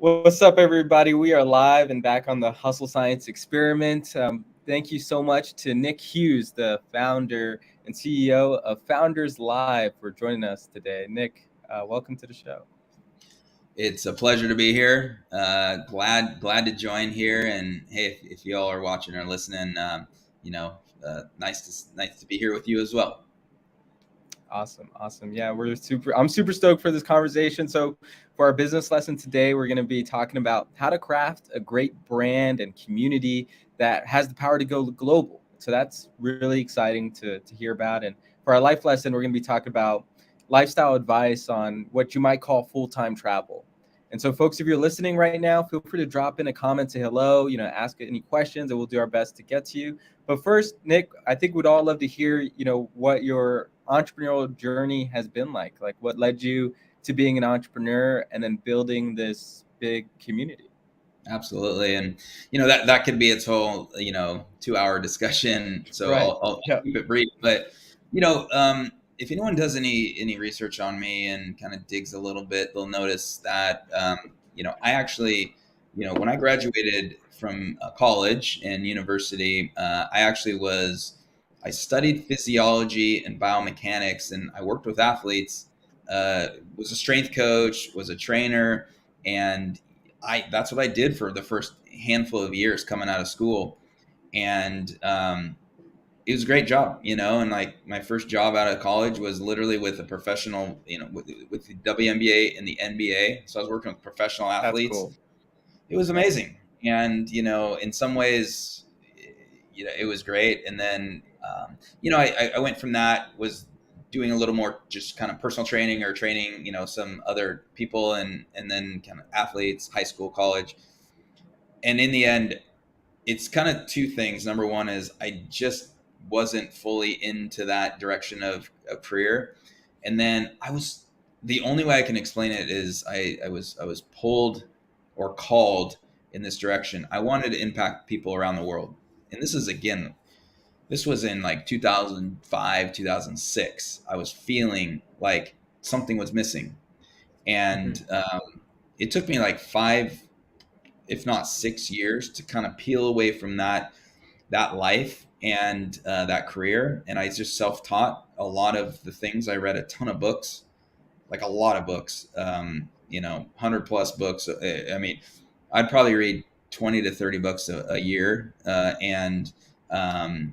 What's up, everybody? We are live and back on the Hustle Science Experiment. Thank you so much to Nick Hughes, the founder and CEO of Founders Live, for joining us today. Nick, welcome to the show. It's a pleasure to be here. Glad to join here. And hey, if you all are watching or listening, nice to be here with you as well. Awesome. Yeah, I'm super stoked for this conversation. So for our business lesson today, we're going to be talking about how to craft a great brand and community that has the power to go global. So that's really exciting to hear about. And for our life lesson, we're going to be talking about lifestyle advice on what you might call full-time travel. And so folks, if you're listening right now, feel free to drop in a comment, say hello, ask any questions, and we'll do our best to get to you. But first, Nick, I think we'd all love to hear, what your entrepreneurial journey has been like. Like what led you to being an entrepreneur and then building this big community. Absolutely. And, that could be its whole, 2-hour discussion. So Right. I'll Yep. keep it brief. But, if anyone does any research on me and kind of digs a little bit, they'll notice that, I actually, when I graduated from college and university, I studied physiology and biomechanics, and I worked with athletes, was a strength coach, was a trainer, and that's what I did for the first handful of years coming out of school. And it was a great job, and like my first job out of college was literally with a professional, with the WNBA and the NBA. So I was working with professional athletes. That's cool. It was amazing. And, in some ways, it was great. And then, I went from that, was doing a little more just kind of personal training or training, some other people and then kind of athletes, high school, college. And in the end, it's kind of two things. Number one is I just wasn't fully into that direction of a career. And then the only way I can explain it is I was pulled or called in this direction. I wanted to impact people around the world. And this was in like 2005, 2006. I was feeling like something was missing. And it took me like 5, if not 6 years to kind of peel away from that life and that career. And I just self-taught a lot of the things. I read a ton of books, like a lot of books, 100 plus books. I mean, I'd probably read 20 to 30 books a year, and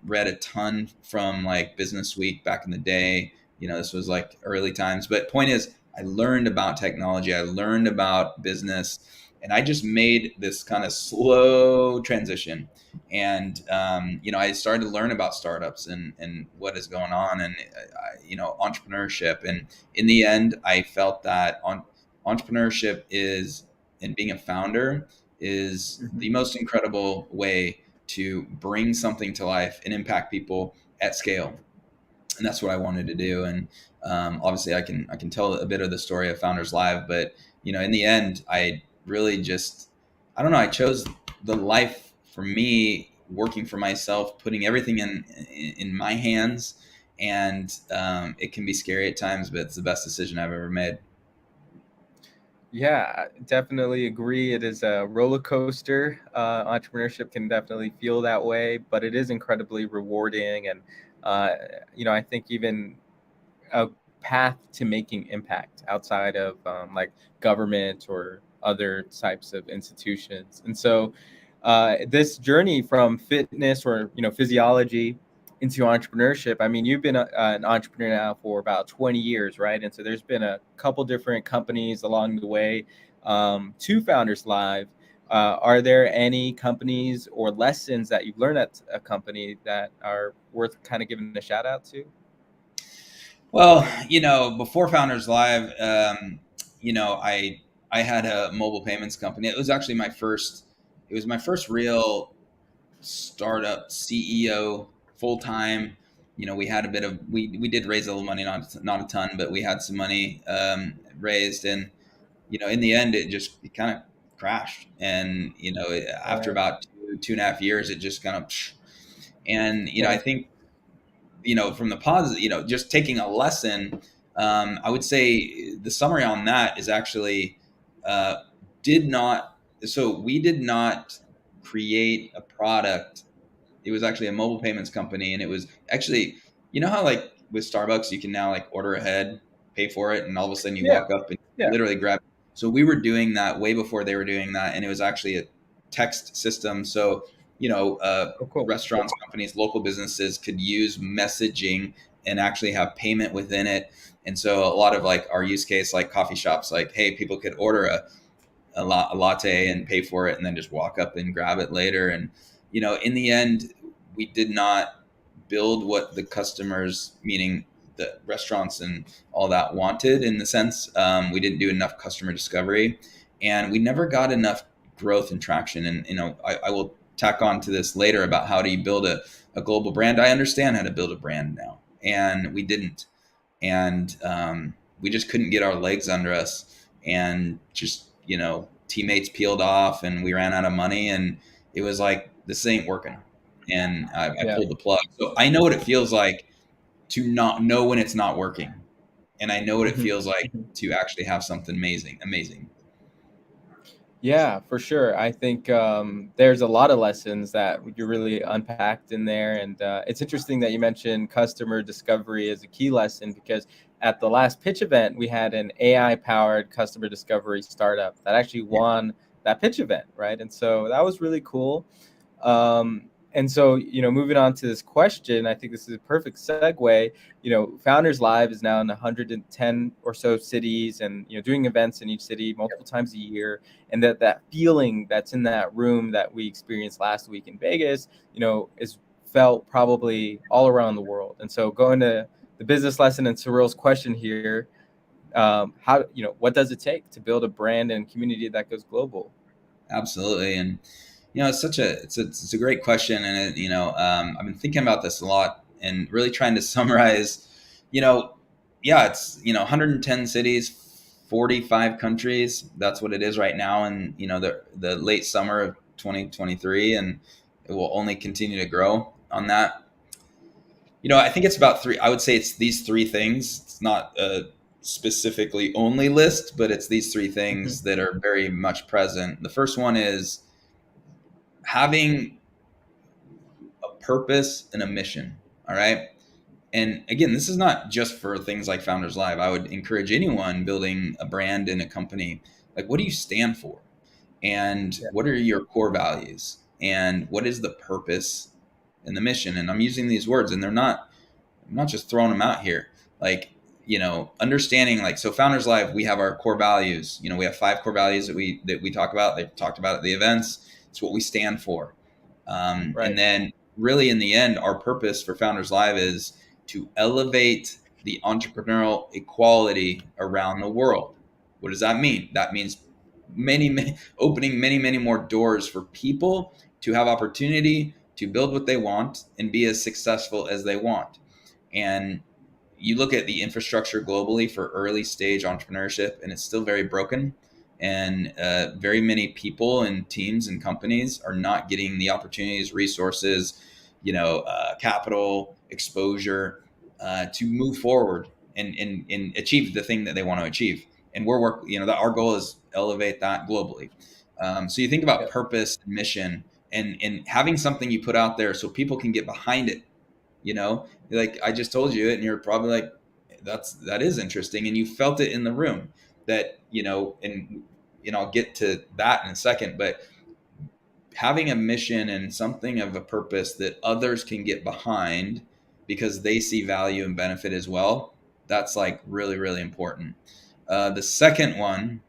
read a ton from like Business Week back in the day. This was like early times. But point is, I learned about technology. I learned about business. And I just made this kind of slow transition. And, I started to learn about startups and what is going on and, entrepreneurship. And in the end, I felt that entrepreneurship and being a founder is the most incredible way to bring something to life and impact people at scale. And that's what I wanted to do. And obviously I can tell a bit of the story of Founders Live, but in the end, I really just, I don't know, I chose the life for me, working for myself, putting everything in my hands. And it can be scary at times, but it's the best decision I've ever made. Yeah, I definitely agree. It is a roller coaster. Entrepreneurship can definitely feel that way, but it is incredibly rewarding. And, I think even a path to making impact outside of like government or other types of institutions. And so this journey from fitness or physiology into entrepreneurship, I mean, you've been an entrepreneur now for about 20 years, right? And so there's been a couple different companies along the way to Founders Live. Are there any companies or lessons that you've learned at a company that are worth kind of giving a shout out to? Well, before Founders Live, I had a mobile payments company. It was actually my first. It was my first real startup CEO full time. We had a bit of we did raise a little money, not a ton, but we had some money raised, and in the end, it kind of crashed. And after about 2.5 years, it just kind of, and I think from the positive, just taking a lesson, I would say the summary on that is actually did not, so we did not create a product. It was actually a mobile payments company. And it was actually, you know how like with Starbucks, you can now like order ahead, pay for it, and all of a sudden you Yeah. walk up and Yeah. literally grab. So we were doing that way before they were doing that. And it was actually a text system. So, Oh, cool. restaurants, companies, local businesses could use messaging and actually have payment within it. And so a lot of like our use case, like coffee shops, like, hey, people could order a latte and pay for it and then just walk up and grab it later. And in the end, we did not build what the customers, meaning the restaurants and all that, wanted. In the sense, we didn't do enough customer discovery, and we never got enough growth and traction. And I will tack on to this later about how do you build a global brand. I understand how to build a brand now, and we didn't. And we just couldn't get our legs under us, and just teammates peeled off, and we ran out of money, and it was like, this ain't working, and I Yeah. pulled the plug. So I know what it feels like to not know when it's not working, and I know what it Mhm. feels like Mhm. to actually have something amazing. Yeah, for sure. I think there's a lot of lessons that you really unpacked in there. And it's interesting that you mentioned customer discovery as a key lesson, because at the last pitch event, we had an AI powered customer discovery startup that actually Yeah, won that pitch event, right? And so that was really cool. And so, moving on to this question, I think this is a perfect segue. Founders Live is now in 110 or so cities, and doing events in each city multiple times a year. And that feeling that's in that room that we experienced last week in Vegas, is felt probably all around the world. And so, going to the business lesson and Cyril's question here, how what does it take to build a brand and community that goes global? absolutely. And it's it's a great question. And I've been thinking about this a lot and really trying to summarize. you know yeah, it's 110 cities, 45 countries. That's what it is right now, and the late summer of 2023, and it will only continue to grow on that. I think it's about three. I would say it's these three things. It's not a specifically only list, but it's these three Mhm. things that are very much present. The first one is having a purpose and a mission. All right. And again, this is not just for things like Founders Live. I would encourage anyone building a brand in a company, like, what do you stand for? And Yeah. what are your core values? And what is the purpose and the mission? And I'm using these words, and I'm not just throwing them out here. Like, understanding, like, so Founders Live, we have our core values. We have 5 core values that we talk about. They've talked about at the events. It's what we stand for. And Right. then really in the end, our purpose for Founders Live is to elevate the entrepreneurial equality around the world. What does that mean? That means opening many more doors for people to have opportunity to build what they want and be as successful as they want. And you look at the infrastructure globally for early stage entrepreneurship, and it's still very broken. And very many people and teams and companies are not getting the opportunities, resources, capital, exposure, to move forward and achieve the thing that they want to achieve. And that our goal is elevate that globally. So you think about Yeah. purpose and mission, and having something you put out there so people can get behind it. Like I just told you it, and you're probably like, that is interesting, and you felt it in the room. That and I'll get to that in a second. But having a mission and something of a purpose that others can get behind because they see value and benefit as well, that's like really, really important. The second one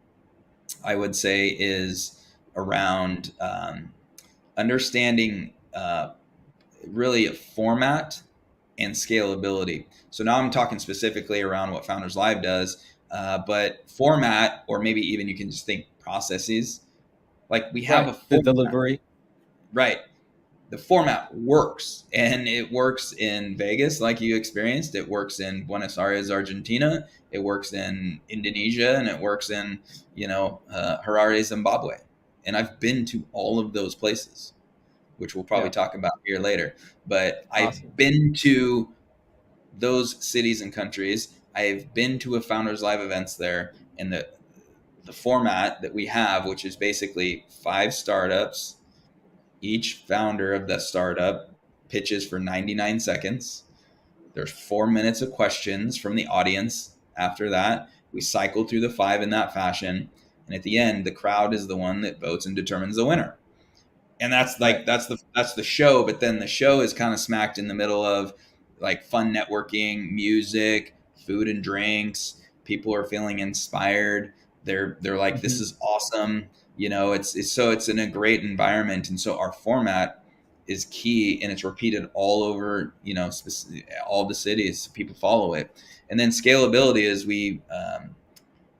I would say is around understanding, really, a format and scalability. So now I'm talking specifically around what Founders Live does, but format, or maybe even you can just think processes. Like, we have Right. a The format, delivery. right? The format works, and it works in Vegas, like you experienced. It works in Buenos Aires, Argentina. It works in Indonesia, and it works in Harare, Zimbabwe. And I've been to all of those places, which we'll probably Yeah. talk about here later. But Awesome. I've been to those cities and countries. I've been to a Founders Live events there, and the format that we have, which is basically 5 startups. Each founder of the startup pitches for 99 seconds. There's 4 minutes of questions from the audience. After that, we cycle through the 5 in that fashion. And at the end, the crowd is the one that votes and determines the winner. And that's like, that's the show. But then the show is kind of smacked in the middle of like fun networking, music, food and drinks. People are feeling inspired. They're like, this is awesome. You know, it's in a great environment. And so our format is key, and it's repeated all over, you know, all the cities. People follow it. And then scalability is we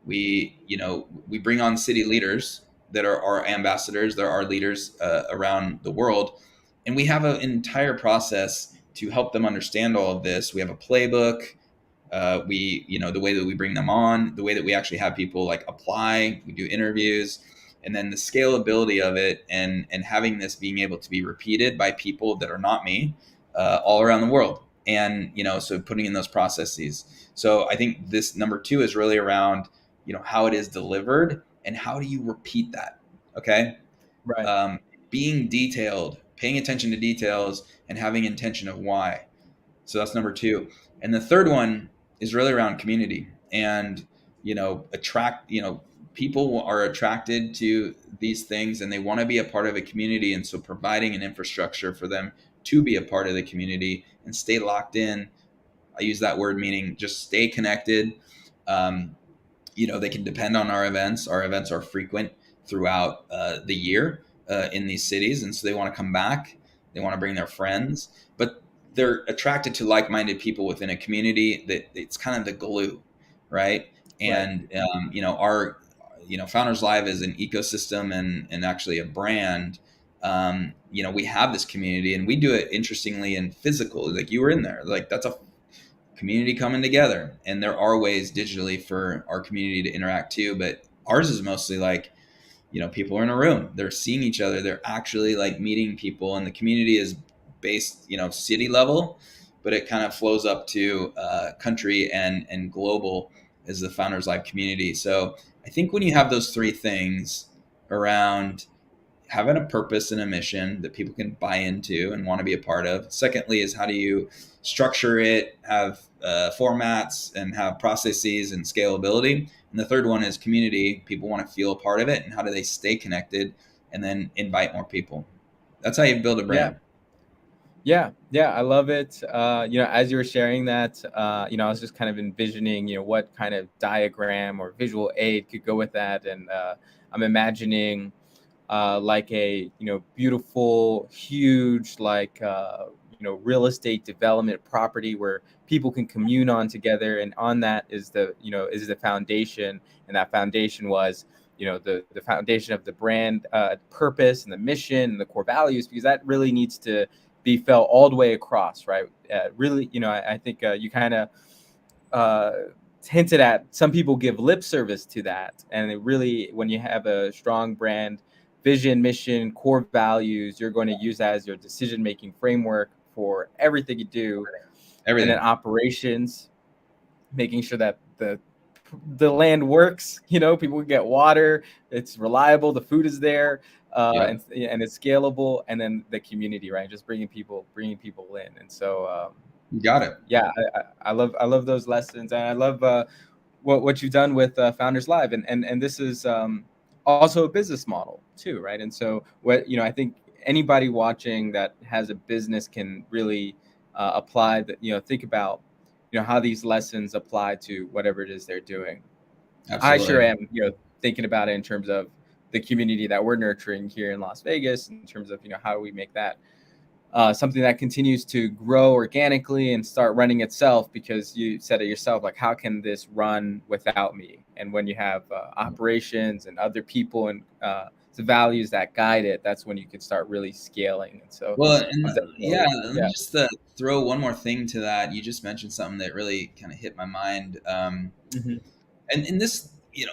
bring on city leaders that are our ambassadors. They're our leaders around the world. And we have an entire process to help them understand all of this. We have a playbook. The way that we bring them on, the way that we actually have people like apply, we do interviews, and then the scalability of it, and having this being able to be repeated by people that are not me, all around the world. And, you know, so putting in those processes. So I think this number 2 is really around, you know, how it is delivered and how do you repeat that? Okay. Right. Being detailed, paying attention to details, and having intention of why. So that's number 2. And the third one is really around community, and, you know, people are attracted to these things and they want to be a part of a community. And so providing an infrastructure for them to be a part of the community and stay locked in. I use that word meaning just stay connected. You know, they can depend on our events. Our events are frequent throughout the year in these cities. And so they want to come back. They want to bring their friends, but they're attracted to like-minded people within a community that it's kind of the glue, right? And, our, Founders Live is an ecosystem and actually a brand. We have this community, and we do it interestingly and physical. Like, you were in there, like that's a community coming together, and there are ways digitally for our community to interact too, but ours is mostly like, people are in a room, they're seeing each other, they're actually like meeting people, and the community is based, city level, but it kind of flows up to country and global as the Founders Live community. So I think when you have those 3 things around having a purpose and a mission that people can buy into and want to be a part of. Secondly is, how do you structure it, have formats, and have processes and scalability. And the third one is community. People want to feel a part of it, and how do they stay connected and then invite more people. That's how you build a brand. Yeah, I love it. As you were sharing that, I was just kind of envisioning, what kind of diagram or visual aid could go with that. And I'm imagining like a, beautiful, huge, like, real estate development property where people can commune on together. And on that is the foundation. And that foundation was, the foundation of the brand purpose and the mission and the core values, because that really needs to be felt all the way across, right? Really, I think you kind of hinted at, some people give lip service to that. And it really, when you have a strong brand, vision, mission, core values, you're going to use that as your decision-making framework for everything you do. Everything. And then operations, making sure that the land works, people can get water, it's reliable, the food is there, and it's scalable. And then the community, right? Just bringing people in. And so you got it. Yeah, I love those lessons, and I love what you've done with Founders Live, and this is also a business model too, right? And so I think anybody watching that has a business can really apply that. Think about how these lessons apply to whatever it is they're doing. Absolutely. I sure am, thinking about it in terms of the community that we're nurturing here in Las Vegas, in terms of how do we make that something that continues to grow organically and start running itself, because you said it yourself, like, how can this run without me? And when you have operations and other people and the values that guide it, that's when you can start really scaling. And so, let me just throw one more thing to that. You just mentioned something that really kind of hit my mind. And this,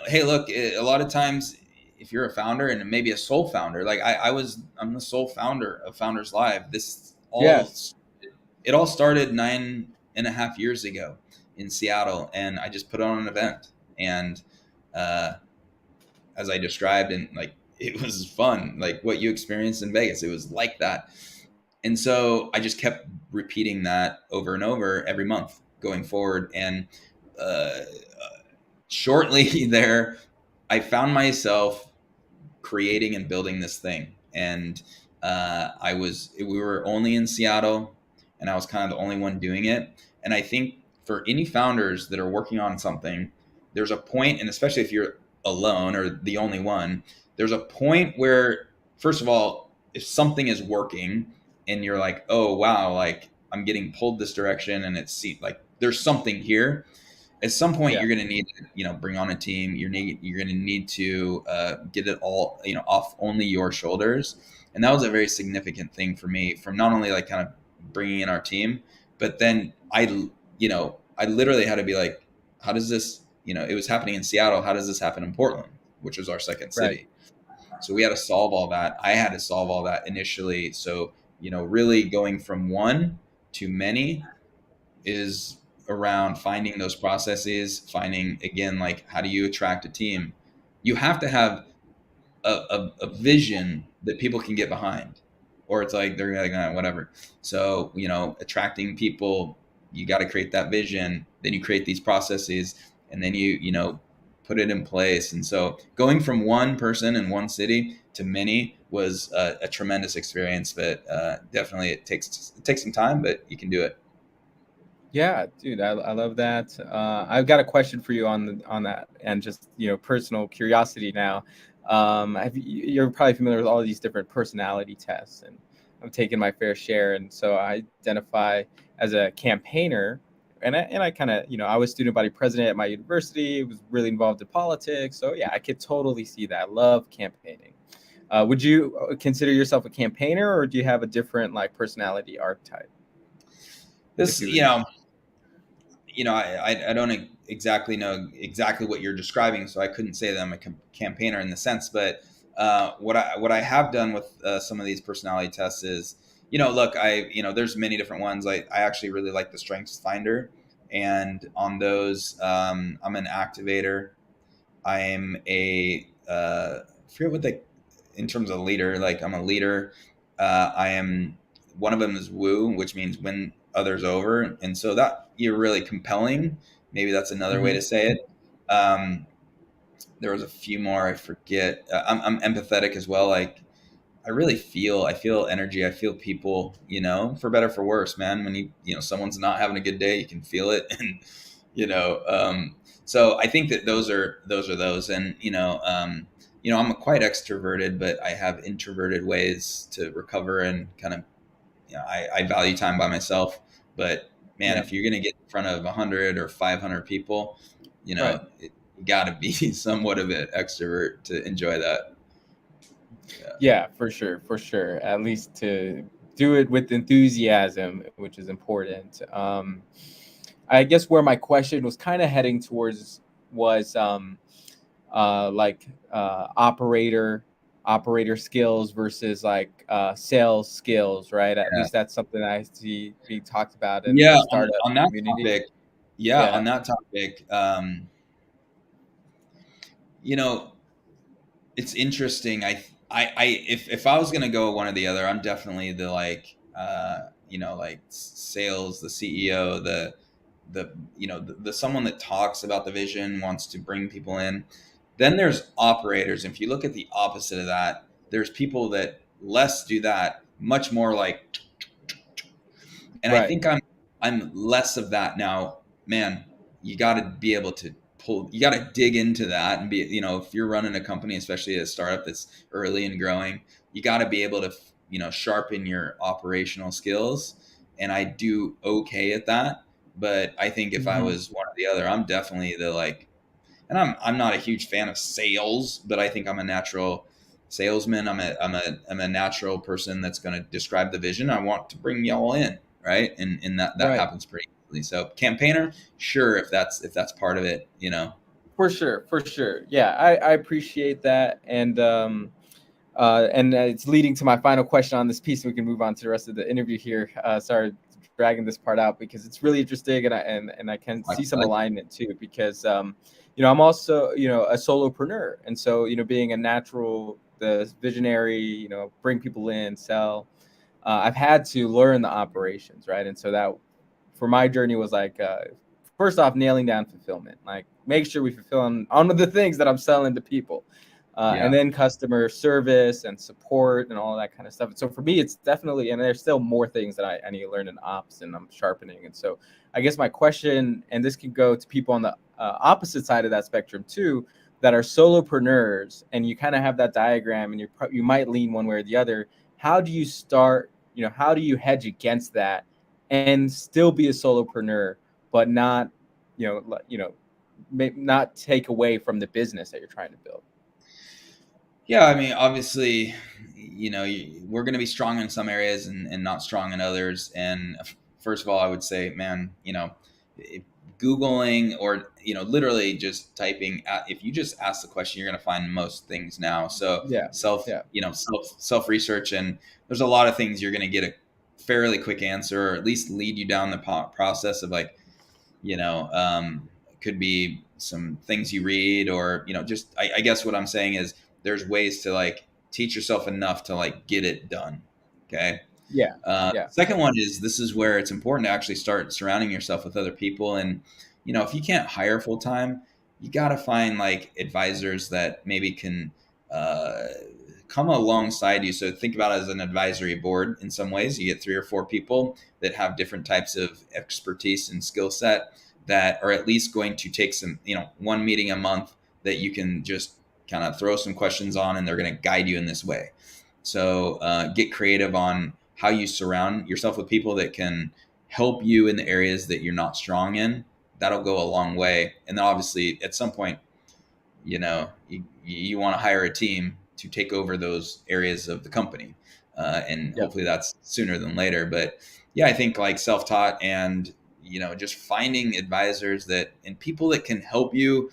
hey, look, a lot of times, if you're a founder and maybe a sole founder, like I'm the sole founder of Founders Live. It all started 9.5 years ago in Seattle, and I just put on an event, and as I described, and like it was fun, like what you experienced in Vegas. It was like that. And so I just kept repeating that over and over every month going forward. And uh, shortly there, I found myself creating and building this thing. And we were only in Seattle, and I was kind of the only one doing it. And I think for any founders that are working on something, there's a point, and especially if you're alone or the only one, there's a point where, first of all, if something is working and you're like, oh wow, like I'm getting pulled this direction, and it's like there's something here. At some point, Yeah. you're going to need to, bring on a team. You're going to need to get it all, off only your shoulders. And that was a very significant thing for me, from not only like kind of bringing in our team, but then I literally had to be like, how does this, it was happening in Seattle. How does this happen in Portland, which was our second city? Right. So we had to solve all that. I had to solve all that initially. So, really going from one to many is around finding those processes, finding, again, like, how do you attract a team? You have to have a vision that people can get behind, or it's like they're like, whatever. So, attracting people, you got to create that vision, then you create these processes, and then you put it in place. And so going from one person in one city to many was a tremendous experience, but definitely it takes some time, but you can do it. Yeah, dude, I love that. I've got a question for you on that, and just personal curiosity now. You're probably familiar with all these different personality tests, and I've taken my fair share, and so I identify as a campaigner, and I kind of I was student body president at my university. Was really involved in politics, so yeah, I could totally see that. I love campaigning. Would you consider yourself a campaigner, or do you have a different like personality archetype? This, I don't exactly know exactly what you're describing, so I couldn't say that I'm a campaigner in the sense. But what I have done with some of these personality tests is, look, there's many different ones. I actually really like the Strengths Finder, and on those, I'm an activator. I am I forget what in terms of leader, like I'm a leader. I am, one of them is woo, which means win others over. And so that you're really compelling. Maybe that's another way to say it. There was a few more, I forget. I'm empathetic as well. Like I feel energy. I feel people, for better, for worse, man. When someone's not having a good day, you can feel it. And, so I think that those are those. And, I'm quite extroverted, but I have introverted ways to recover and kind of, I value time by myself. But man, if you're going to get in front of 100 or 500 people, you got to be somewhat of an extrovert to enjoy that. Yeah, for sure. At least to do it with enthusiasm, which is important. I guess where my question was kind of heading towards was operator skills versus like sales skills, right? At least that's something I see being talked about in the startup on that community. topic. On that topic, it's interesting. If I was gonna go one or the other, I'm definitely the like sales, the CEO, the someone that talks about the vision, wants to bring people in. Then there's operators. If you look at the opposite of that, there's people that less do that, much more like, and I think I'm less of that now. Man, you got to be able to you got to dig into that and be, if you're running a company, especially a startup that's early and growing, you got to be able to, sharpen your operational skills. And I do okay at that. But I think if I was one or the other, I'm definitely the like, and I'm not a huge fan of sales, but I think I'm a natural salesman. I'm a natural person that's going to describe the vision. I want to bring y'all in, right? And that happens pretty easily. So campaigner, sure, if that's part of it, For sure. Yeah, I appreciate that, and it's leading to my final question on this piece. We can move on to the rest of the interview here. Sorry, dragging this part out because it's really interesting, and I can see some alignment too. Because I'm also, a solopreneur. And so, being a natural, the visionary, bring people in, sell, I've had to learn the operations, right? And so that for my journey was like, first off, nailing down fulfillment, like make sure we fulfill on the things that I'm selling to people. And Yeah. then customer service and support and all that kind of stuff. And so for me, it's definitely, and there's still more things that I need to learn in ops and I'm sharpening. And so I guess my question, and this can go to people on the opposite side of that spectrum too, that are solopreneurs, and you kind of have that diagram, and you might lean one way or the other. How do you start? How do you hedge against that and still be a solopreneur, but not, not take away from the business that you're trying to build? Yeah, I mean, obviously, we're going to be strong in some areas and not strong in others. And first of all, I would say, man, Googling or, literally just typing, if you just ask the question, you're going to find most things now. So Yeah, yeah, self research, and there's a lot of things you're going to get a fairly quick answer, or at least lead you down the process of like, could be some things you read, or just I guess what I'm saying is there's ways to like teach yourself enough to like get it done. Okay. yeah, yeah, Second one is, this is where it's important to actually start surrounding yourself with other people. And if you can't hire full time, you got to find like advisors that maybe can uh, come alongside you. So think about it as an advisory board. In some ways, you get 3 or 4 people that have different types of expertise and skill set that are at least going to take some, one meeting a month that you can just kind of throw some questions on, and they're going to guide you in this way. So get creative on how you surround yourself with people that can help you in the areas that you're not strong in. That'll go a long way. And then obviously at some point, you want to hire a team to take over those areas of the company. And yeah, hopefully that's sooner than later. But yeah, I think like self-taught and, just finding advisors that and people that can help you,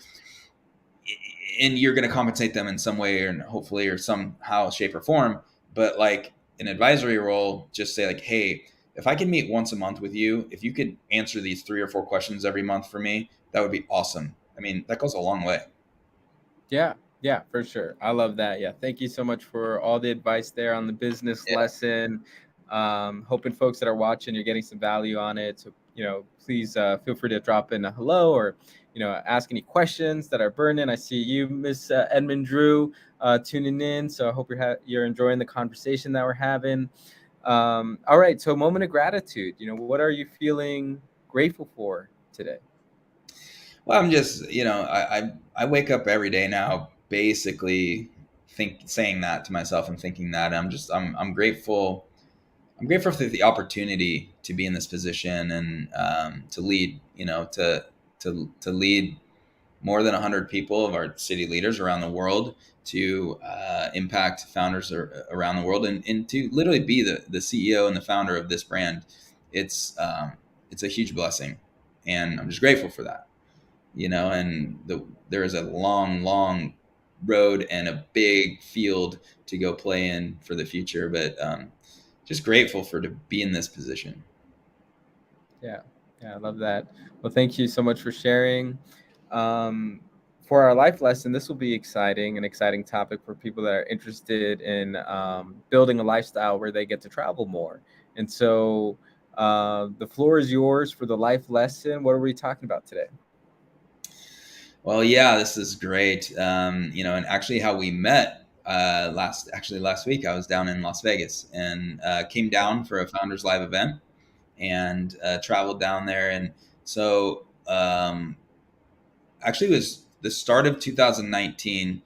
and you're going to compensate them in some way, or hopefully, or somehow, shape, or form. But like an advisory role, just say like, hey, if I can meet once a month with you, if you could answer these 3 or 4 questions every month for me, that would be awesome. I mean, that goes a long way. yeah, yeah, for sure. I love that. Yeah, thank you so much for all the advice there on the business Yeah. lesson. Hoping folks that are watching, you're getting some value on it. So, please feel free to drop in a hello, or ask any questions that are burning. I see you, Miss Edmund Drew, tuning in. So I hope you're enjoying the conversation that we're having. All right, so moment of gratitude. What are you feeling grateful for today? Well, I'm just, I wake up every day now, basically saying that to myself and thinking that I'm grateful. I'm grateful for the opportunity to be in this position and to lead, to lead more than 100 people of our city leaders around the world, to impact founders around the world, and to literally be the CEO and the founder of this brand. It's a huge blessing, and I'm just grateful for that. And there is a long, long road and a big field to go play in for the future. But just grateful to be in this position. Yeah, yeah, I love that. Well, thank you so much for sharing. Um, for our life lesson, this will be an exciting topic for people that are interested in building a lifestyle where they get to travel more. And so the floor is yours for the life lesson. What are we talking about today? Well, yeah, this is great. And actually, how we met last week, I was down in Las Vegas and came down for a Founders Live event and traveled down there. And so, actually, it was the start of 2019.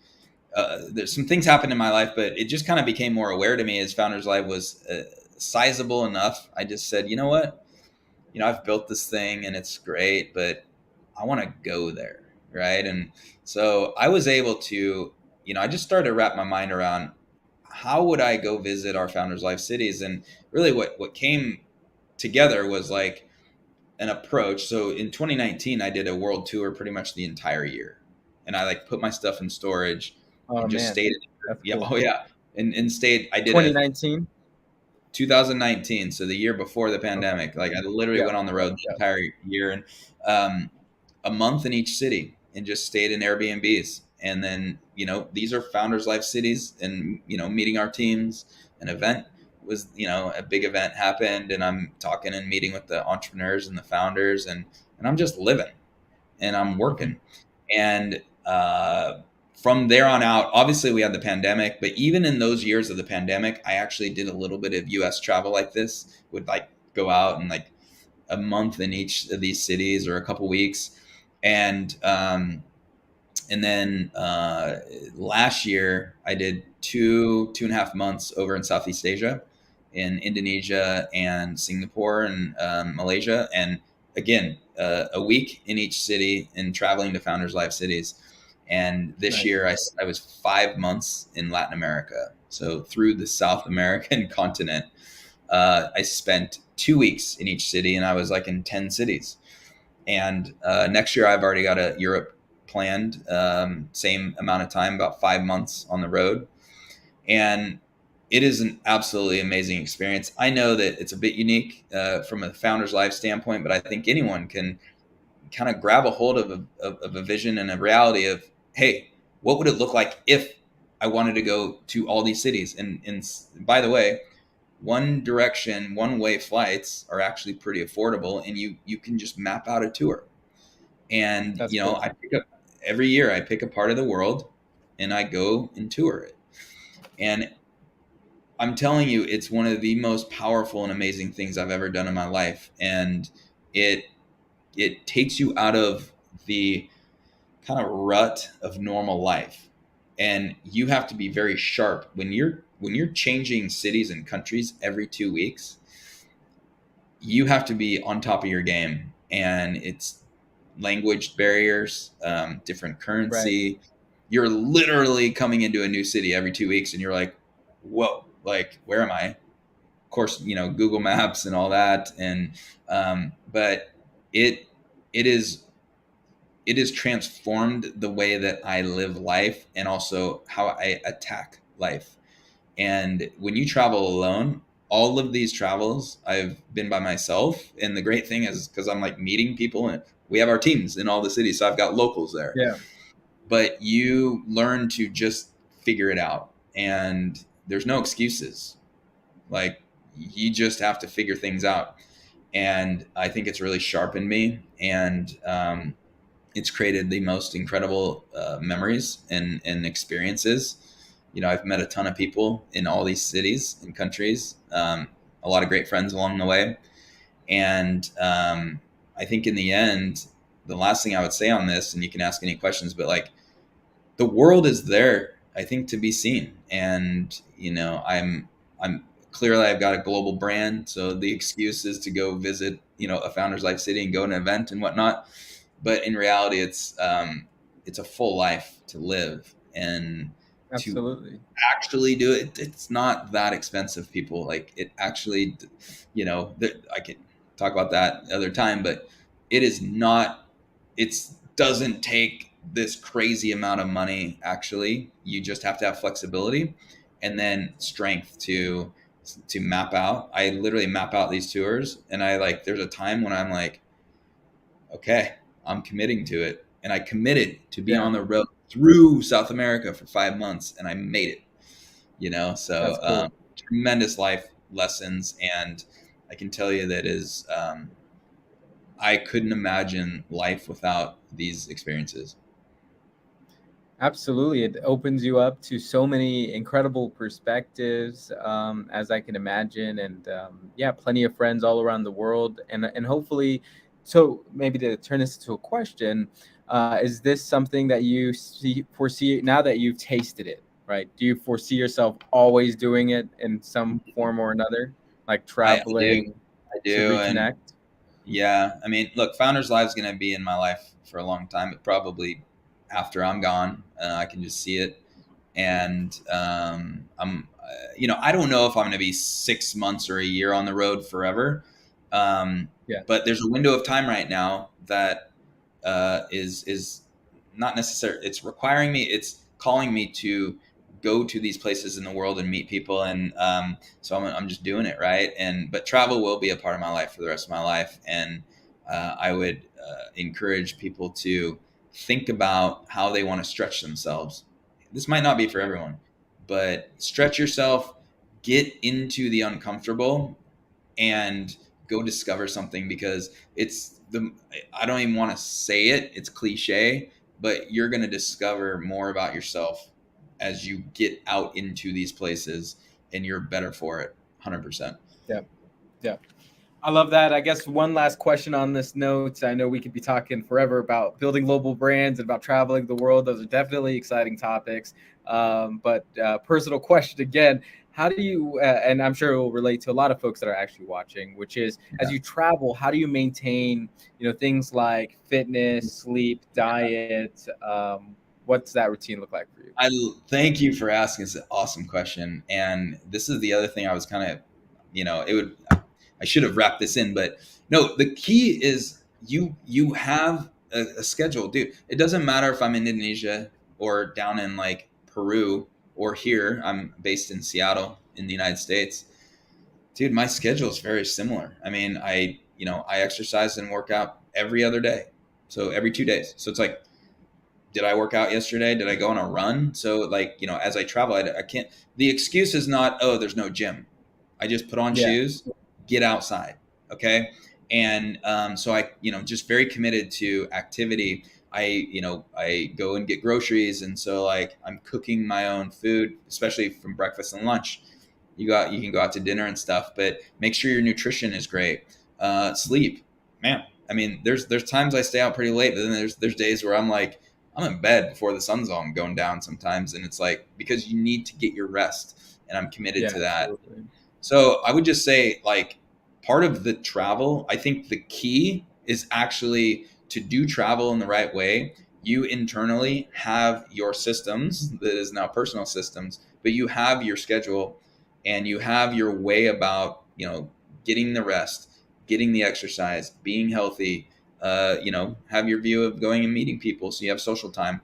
There's some things happened in my life, but it just kind of became more aware to me as Founders Live was sizable enough. I just said, you know what? I've built this thing and it's great, but I want to go there. Right. And so I was able to, I just started to wrap my mind around how would I go visit our Founders Life cities. And really what came together was like an approach. So in 2019, I did a world tour pretty much the entire year. And I like put my stuff in storage Oh and just man, stayed. that's Yeah. cool. Oh yeah. And stayed, I did a 2019. 2019, so the year before the Okay. pandemic. Like I literally Yeah. went on the road the Yeah. entire year, and a month in each city. and just stayed in Airbnbs. And then, these are Founders Life cities, and, meeting our teams. An event was, a big event happened, and I'm talking and meeting with the entrepreneurs and the founders, and I'm just living and I'm Mhm. working. And from there on out, obviously we had the pandemic, but even in those years of the pandemic, I actually did a little bit of US travel like this, would like go out and like a month in each of these cities or a couple weeks. And, and then last year I did 2.5 months over in Southeast Asia, in Indonesia and Singapore and Malaysia. And again, a week in each city and traveling to Founders Life cities. And this Nice. year I was 5 months in Latin America. So through the South American continent, I spent 2 weeks in each city, and I was like in 10 cities. And next year I've already got a Europe planned, same amount of time, about 5 months on the road. And it is an absolutely amazing experience. I know that it's a bit unique from a Founders Life standpoint, but I think anyone can kind of grab a hold of a vision and a reality of, hey, what would it look like if I wanted to go to all these cities? And by the way, one direction, one way flights are actually pretty affordable, and you can just map out a tour. And That's cool. I pick up every year. I pick a part of the world, and I go and tour it. And I'm telling you, it's one of the most powerful and amazing things I've ever done in my life. And it it takes you out of the kind of rut of normal life. And you have to be very sharp when you're changing cities and countries every 2 weeks. You have to be on top of your game, and it's language barriers, different Right. currency. You're literally coming into a new city every 2 weeks, and you're like, whoa, like, where am I? Of course, Google Maps and all that. And but it it is it has transformed the way that I live life, and also how I attack life. And when you travel alone, all of these travels I've been by myself. And the great thing is, because I'm like meeting people, and we have our teams in all the cities, so I've got locals there. Yeah. But you learn to just figure it out, and there's no excuses. Like, you just have to figure things out. And I think it's really sharpened me, and it's created the most incredible memories and experiences. I've met a ton of people in all these cities and countries, a lot of great friends along the way. And I think in the end, the last thing I would say on this, and you can ask any questions, but like, the world is there, I think, to be seen. And I'm clearly, I've got a global brand, so the excuse is to go visit a Founders Life city and go to an event and whatnot. But in reality, it's a full life to live, and to Absolutely. actually do it, it's not that expensive, people. Like, it actually, I could talk about that other time, but it is not, it doesn't take this crazy amount of money. Actually, you just have to have flexibility, and then strength to map out. I literally map out these tours, and there's a time when I'm like, okay, I'm committing to it. And I committed to be Yeah. on the road through South America for 5 months, and I made it. So That's cool. tremendous life lessons. And I can tell you that is, I couldn't imagine life without these experiences. Absolutely. It opens you up to so many incredible perspectives, as I can imagine. And yeah, plenty of friends all around the world. And hopefully, so maybe to turn this into a question, is this something that you foresee now that you've tasted it, right? Do you foresee yourself always doing it in some form or another, like I do. traveling I to do. And reconnect? yeah, I mean, look, Founders Live is going to be in my life for a long time, but probably after I'm gone, I can just see it. And I don't know if I'm going to be 6 months or a year on the road forever. Yeah. But there's a window of time right now that is not necessary. It's requiring me. It's calling me to go to these places in the world and meet people. And so I'm just doing it, right. But travel will be a part of my life for the rest of my life. And I would encourage people to think about how they want to stretch themselves. This might not be for everyone, but stretch yourself, get into the uncomfortable, and go discover something, because I don't even want to say it, it's cliche, but you're going to discover more about yourself as you get out into these places, and you're better for it. 100%. Yeah. Yeah. I love that. I guess one last question on this note. I know we could be talking forever about building global brands and about traveling the world. Those are definitely exciting topics. But personal question again, how do you, and I'm sure it will relate to a lot of folks that are actually watching, which is as you travel, how do you maintain, things like fitness, sleep, diet? What's that routine look like for you? I thank you for asking. It's an awesome question. And this is the other thing I was kind of, I should have wrapped this in, but no, the key is you have a schedule, dude. It doesn't matter if I'm in Indonesia or down in like Peru or here. I'm based in Seattle in the United States. Dude, my schedule is very similar. I mean, I exercise and work out every other day. So every 2 days. So it's like, did I work out yesterday? Did I go on a run? So like, as I travel, I can't, the excuse is not, oh, there's no gym. I just put on shoes, get outside. Okay. And so I, just very committed to activity. I go and get groceries. And so like I'm cooking my own food, especially from breakfast and lunch. You can go out to dinner and stuff, but make sure your nutrition is great. Sleep, man. I mean, there's times I stay out pretty late, but then there's days where I'm like, I'm in bed before the sun's on going down sometimes. And it's like, because you need to get your rest, and I'm committed to that. Absolutely. So I would just say, like, part of the travel, I think the key is actually to do travel in the right way. You internally have your systems, that is now personal systems, but you have your schedule and you have your way about, getting the rest, getting the exercise, being healthy, have your view of going and meeting people, so you have social time.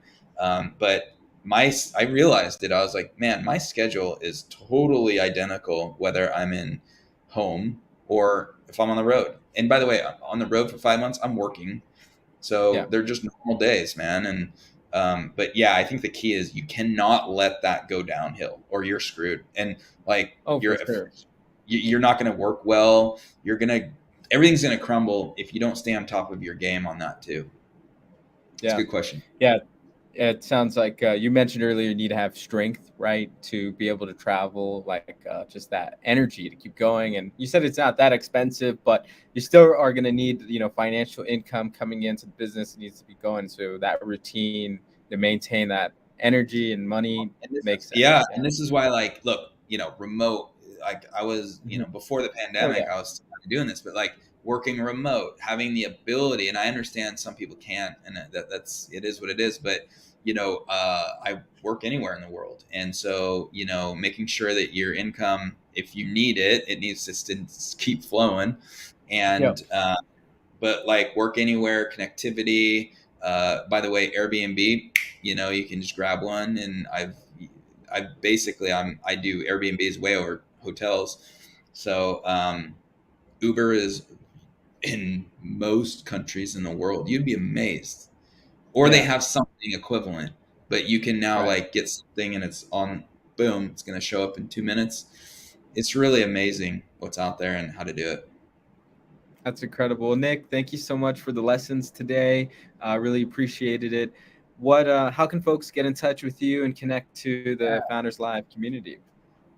But I realized that I was like, man, my schedule is totally identical whether I'm in home or if I'm on the road. And by the way, on the road for 5 months, I'm working. So they're just normal days, man. And but yeah, I think the key is you cannot let that go downhill or you're screwed. And like you're not going to work well. Everything's going to crumble if you don't stay on top of your game on that too. It's a good question. Yeah. It sounds like you mentioned earlier, you need to have strength, right? To be able to travel, like just that energy to keep going. And you said it's not that expensive, but you still are going to need, financial income coming into the business. It needs to be going. So that routine to maintain that energy and money makes sense. Yeah. And this is why, like, look, remote, like I was, before the pandemic, I was doing this, but like working remote, having the ability, and I understand some people can't, and that's, it is what it is, but I work anywhere in the world. And so, making sure that your income, if you need it, it needs to keep flowing. And, but like work anywhere, connectivity, by the way, Airbnb, you can just grab one. And I do Airbnbs way over hotels. So, Uber is in most countries in the world. You'd be amazed. Or they have something equivalent, but you can now like get something and it's on, boom, it's going to show up in 2 minutes. It's really amazing what's out there and how to do it. That's incredible. Nick, thank you so much for the lessons today. Really appreciated it. How can folks get in touch with you and connect to the Founders Live community?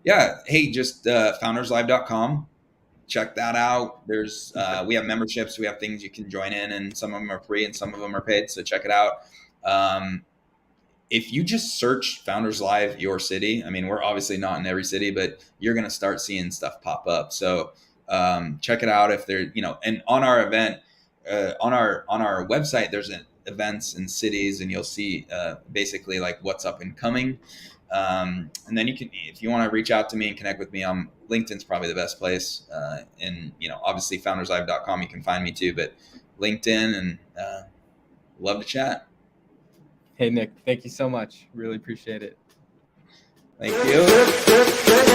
Yeah. Hey, just founderslive.com. Check that out. There's we have memberships, we have things you can join in, and some of them are free and some of them are paid. So check it out. If you just search Founders Live your city, I mean, we're obviously not in every city, but you're going to start seeing stuff pop up. So check it out if they're, and on our event, on our website, there's events in cities, and you'll see basically like what's up and coming. And then you can, if you want to reach out to me and connect with me, LinkedIn's probably the best place. And obviously founderslive.com, you can find me too, but LinkedIn, and love to chat. Hey, Nick, thank you so much. Really appreciate it. Thank you.